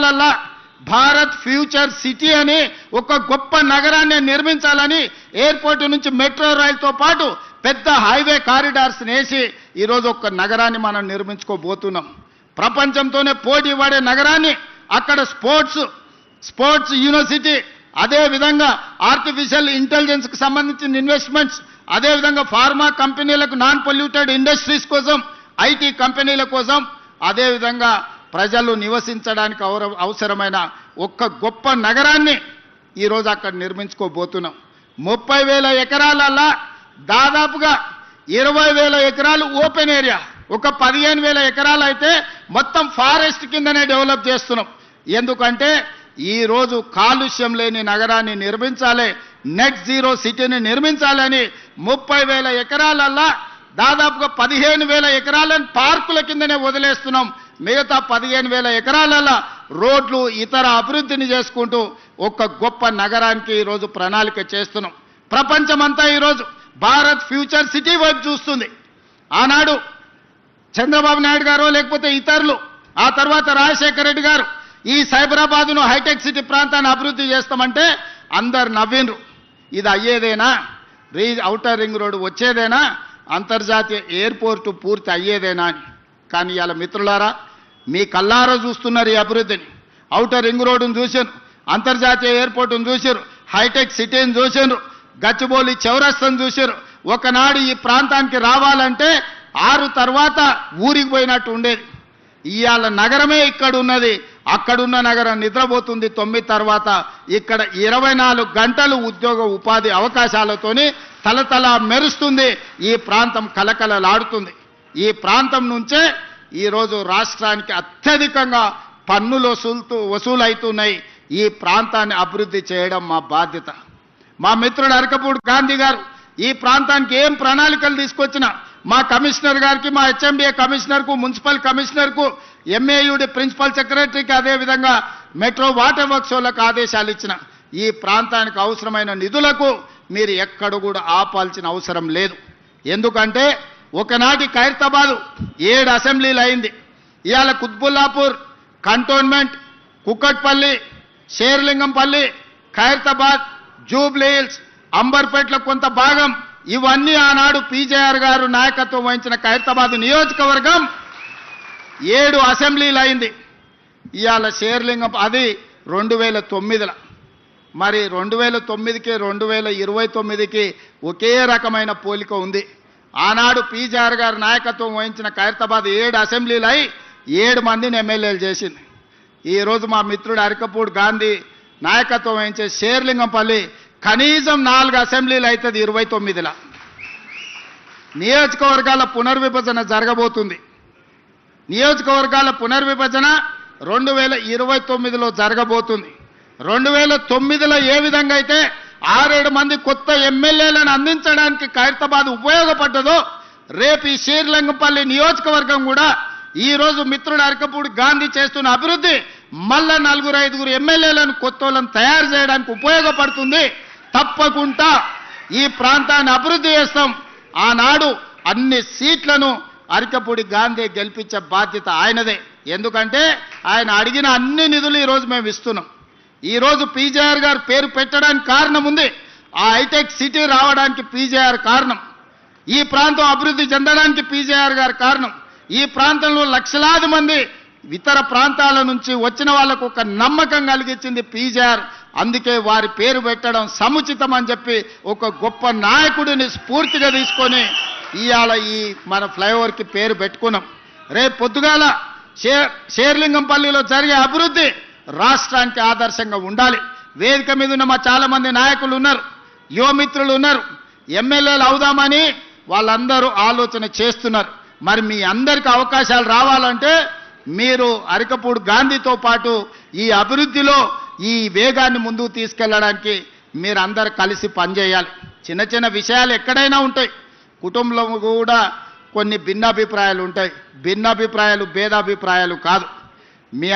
ఎకరాలల్లా Bharat future city అని ఒక గొప్ప నగరాన్ని నిర్మించాలని ఎయిర్పోర్ట్ నుంచి మెట్రో రైలుతో పాటు పెద్ద హైవే కారిడార్స్ వేసి ఈరోజు ఒక నగరాన్ని మనం నిర్మించుకోబోతున్నాం. ప్రపంచంతోనే పోటీ పడే నగరాన్ని అక్కడ స్పోర్ట్స్ యూనివర్సిటీ, అదేవిధంగా ఆర్టిఫిషియల్ ఇంటెలిజెన్స్కి సంబంధించిన ఇన్వెస్ట్మెంట్స్, అదేవిధంగా ఫార్మా కంపెనీలకు నాన్ పొల్యూటెడ్ ఇండస్ట్రీస్ కోసం, ఐటీ కంపెనీల కోసం, అదేవిధంగా ప్రజలు నివసించడానికి అవసరమైన ఒక్క గొప్ప నగరాన్ని ఈరోజు అక్కడ నిర్మించుకోబోతున్నాం. 30,000 ఎకరాలల్లా దాదాపుగా 20,000 ఎకరాలు ఓపెన్ ఏరియా, ఒక 15,000 ఎకరాలు అయితే మొత్తం ఫారెస్ట్ కిందనే డెవలప్ చేస్తున్నాం. ఎందుకంటే ఈరోజు కాలుష్యం లేని నగరాన్ని నిర్మించాలి, నెట్ జీరో సిటీని నిర్మించాలని 30,000 ఎకరాలల్లా దాదాపుగా 15,000 ఎకరాలను పార్కుల కిందనే వదిలేస్తున్నాం. మిగతా 15,000 ఎకరాలలో రోడ్లు ఇతర అభివృద్ధిని చేసుకుంటూ ఒక గొప్ప నగరానికి ఈరోజు ప్రణాళిక చేస్తున్నాం. ప్రపంచమంతా ఈరోజు భారత్ ఫ్యూచర్ సిటీ వైపు చూస్తుంది. ఆనాడు చంద్రబాబు నాయుడు గారు లేకపోతే ఇతరులు, ఆ తర్వాత రాజశేఖర రెడ్డి గారు ఈ సైబరాబాదును హైటెక్ సిటీ ప్రాంతాన్ని అభివృద్ధి చేస్తామంటే అందరు నవ్విండ్రు. ఇది అయ్యేదేనా? ఔటర్ రింగ్ రోడ్డు వచ్చేదేనా? అంతర్జాతీయ ఎయిర్పోర్టు పూర్తి అయ్యేదేనా అని. కానీ ఇవాళ మిత్రులారా, మీ కల్లారా చూస్తున్నారు ఈ అభివృద్ధిని. ఔటర్ రింగ్ రోడ్డును చూశారు, అంతర్జాతీయ ఎయిర్పోర్టును చూశారు, హైటెక్ సిటీని చూశారు, గచ్చిబౌలి చౌరస్తాను చూశారు. ఒకనాడు ఈ ప్రాంతానికి రావాలంటే 6 తర్వాత ఊరికి పోయినట్టు ఉండేది. ఇవాళ నగరమే ఇక్కడ ఉన్నది, అక్కడున్న నగరం నిద్రపోతుంది 9 తర్వాత. ఇక్కడ 24 గంటలు ఉద్యోగ ఉపాధి అవకాశాలతోని తలతల మెరుస్తుంది. ఈ ప్రాంతం కలకలలాడుతుంది. ఈ ప్రాంతం నుంచే ఈరోజు రాష్ట్రానికి అత్యధికంగా పన్నులు వసూలవుతున్నాయి. ఈ ప్రాంతాన్ని అభివృద్ధి చేయడం మా బాధ్యత. మా మిత్రుడు అరకపూడి గాంధీ గారు ఈ ప్రాంతానికి ఏం ప్రణాళికలు తీసుకొచ్చినా మా కమిషనర్ గారికి, మా హెచ్ఎండిఏ కమిషనర్కు, మున్సిపల్ కమిషనర్కు, ఎంఏయుడి ప్రిన్సిపల్ సెక్రటరీకి, అదేవిధంగా మెట్రో వాటర్ వర్క్స్ వాళ్ళకు ఆదేశాలు ఇచ్చిన ఈ ప్రాంతానికి అవసరమైన నిధులకు మీరు ఎక్కడ కూడా ఆపాల్సిన అవసరం లేదు. ఎందుకంటే ఒకనాటి ఖైరతాబాదు 7 అసెంబ్లీలు అయింది. ఇవాళ కుత్బుల్లాపూర్, కంటోన్మెంట్, కుక్కట్పల్లి, షేర్లింగంపల్లి, ఖైరతాబాద్, జూబ్లీ హిల్స్, అంబర్పేట్ల కొంత భాగం, ఇవన్నీ ఆనాడు పీజేఆర్ గారు నాయకత్వం వహించిన ఖైరతాబాద్ నియోజకవర్గం 7 అసెంబ్లీలు అయింది. ఇవాళ షేర్లింగం అది 2009లో. మరి 2009కి 2029కి ఒకే రకమైన పోలిక ఉంది. ఆనాడు పీజేఆర్ గారు నాయకత్వం వహించిన ఖైరతాబాద్ 7 అసెంబ్లీలు అయి 7 మందిని ఎమ్మెల్యేలు చేసింది. ఈరోజు మా మిత్రుడు అరకపూడి గాంధీ నాయకత్వం వహించే షేర్లింగంపల్లి కనీసం 4 అసెంబ్లీలు అవుతుంది 29లో. నియోజకవర్గాల పునర్విభజన జరగబోతుంది. నియోజకవర్గాల పునర్విభజన 2029లో జరగబోతుంది. 2009లో ఏ విధంగా అయితే 6-7 మంది కొత్త ఎమ్మెల్యేలను అందించడానికి ఖైరతాబాద్ ఉపయోగపడ్డదో, రేపు ఈ షేర్లింగంపల్లి నియోజకవర్గం కూడా ఈరోజు మిత్రుడు అరకపూడి గాంధీ చేస్తున్న అభివృద్ధి మళ్ళా 4-5 ఎమ్మెల్యేలను కొత్తలను తయారు చేయడానికి ఉపయోగపడుతుంది. తప్పకుండా ఈ ప్రాంతాన్ని అభివృద్ధి చేస్తాం. ఆనాడు అన్ని సీట్లను అరకపూడి గాంధీ గెలిపించే బాధ్యత ఆయనదే. ఎందుకంటే ఆయన అడిగిన అన్ని నిధులు ఈరోజు మేము ఇస్తున్నాం. ఈరోజు పీజేఆర్ గారు పేరు పెట్టడానికి కారణం ఉంది. ఆ హైటెక్ సిటీ రావడానికి పీజేఆర్ కారణం. ఈ ప్రాంతం అభివృద్ధి చెందడానికి పీజేఆర్ గారు కారణం. ఈ ప్రాంతంలో లక్షలాది మంది ఇతర ప్రాంతాల నుంచి వచ్చిన వాళ్ళకు ఒక నమ్మకం కలిగించింది పీజేఆర్. అందుకే వారి పేరు పెట్టడం సముచితం అని చెప్పి ఒక గొప్ప నాయకుడిని స్ఫూర్తిగా తీసుకొని ఇవాళ ఈ మన ఫ్లైఓవర్కి పేరు పెట్టుకున్నాం. రేపు పొద్దుగాల షేర్లింగంపల్లిలో జరిగే అభివృద్ధి రాష్ట్రానికి ఆదర్శంగా ఉండాలి. వేదిక మీద ఉన్న మా చాలా మంది నాయకులు ఉన్నారు, యువమిత్రులు ఉన్నారు, ఎమ్మెల్యేలు అవుదామని వాళ్ళందరూ ఆలోచన చేస్తున్నారు. మరి మీ అందరికీ అవకాశాలు రావాలంటే మీరు అరకపూడి గాంధీతో పాటు ఈ అభివృద్ధిలో ఈ వేగాన్ని ముందుకు తీసుకెళ్ళడానికి మీరందరూ కలిసి పనిచేయాలి. చిన్న చిన్న విషయాలు ఎక్కడైనా ఉంటాయి, కుటుంబంలో కూడా కొన్ని భిన్నాభిప్రాయాలు ఉంటాయి. భిన్నాభిప్రాయాలు భేదాభిప్రాయాలు కాదు. మీ